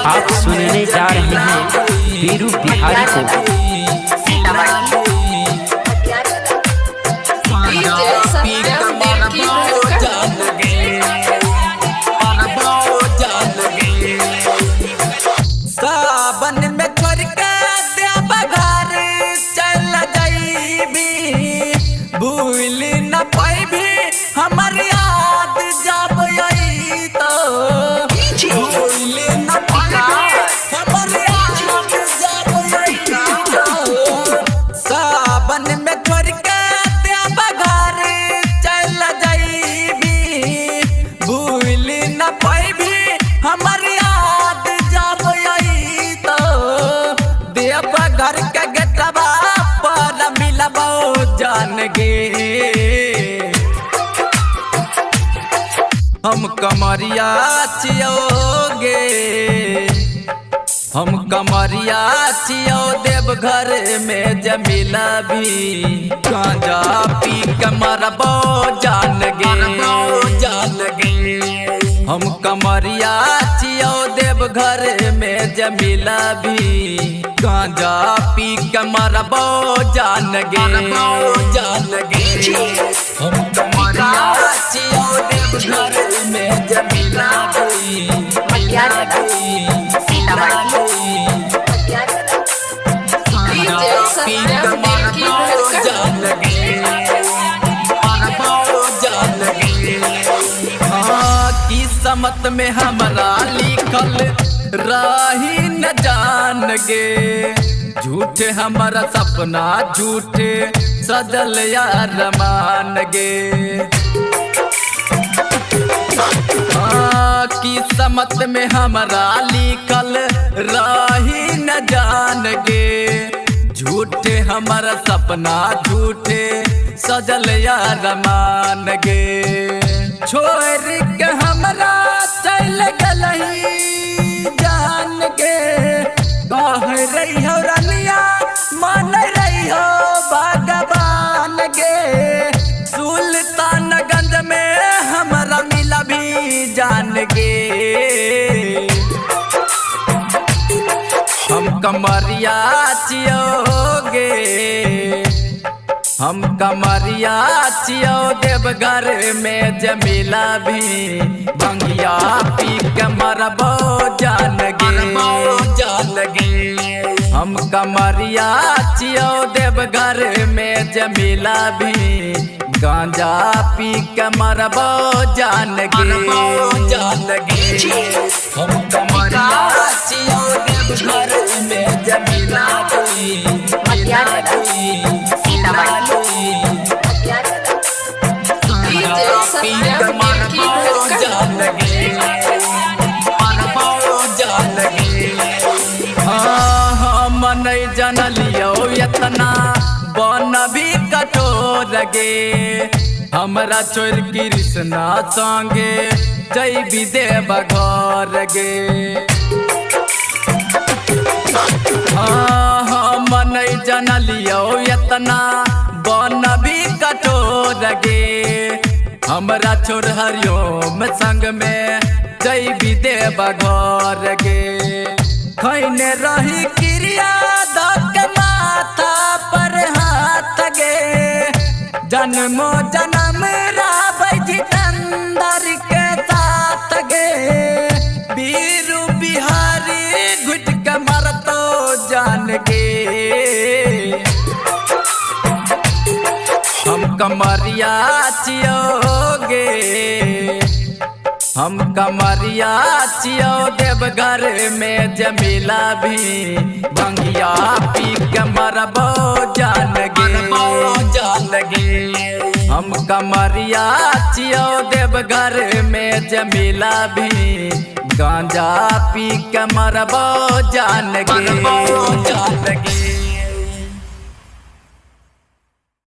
आप सुनने जा रहे हैं वीरू बिहारी को। सावन में छोड़ के देवघर चल जाइबी, भूल न पाइबी हमर याद जब आई तो, भूल न पाइबी हमर याद जब आई तो। सावन में छोड़ के देवघर चल जाइबी, भूल न पाइबी हमर याद जब आई तो। देवघर के गेटवा पर मिलबो जान गे, हम कमरिया छियोगे, हम कमरिया छियो देवघर में जमिला भी गांजा पी के मरबो जान गे, जान गे। हम कमरिया छियो देवघर में जमिला भी गांजा पी के मरबो जान गे, जान गे। हम कमरिया छियो देवघर में जमिला भी गांजा पी के मरबो जान गे, मरबो जान गे। किस्मत में हमरा लिखल रही न जान गे, झूठे हमारा सपना झूठे सजल यार मान गे। किस्मत में हमरा लिखल रही न जान गे, झूठे हमारा सपना झूठे सजल यार मान गे। छोड़ के हमरा चल गलही जान के, कह रही हो रनिया मान रही हो भगवान गे। सुल्तानगंज में हमरा मिला भी जान गे, हम कमरिया छियोगे, हम कमरिया छियो देवघर में जमिला भी भंगिया पी के मरबो जान गे, जान गे। हम कमरिया छियो देवघर में जमिला भी गांजा पी के मरबो जान गे, जान गे। हम कमरिया छियो देवघर में जमिला भी नहीं जनलियो इतना बन भी कठोर गे, हमरा छोड़ कृष्णा संगे जय भी देव घर गे। हम नहीं जनलियो इतना बन भी कठोर गे, हमरा छोड़ हरिओम संग में जय भी देव घर गे। खैने रही क्रिया दक माथा पर हाथ गे, जन्मो जन्म राबै जितेंद्र के साथ गे। वीरू बिहारी घुट के मरतो जान गे, हम कमरिया छियोगे, हम कमरिया छियो देवघर में जमिला भी भंगिया पी के मरबो जान गे, जान गे। हम कमरिया छियो देवघर में जमिला भी गांजा पी के मरबो जान गे, जान गे।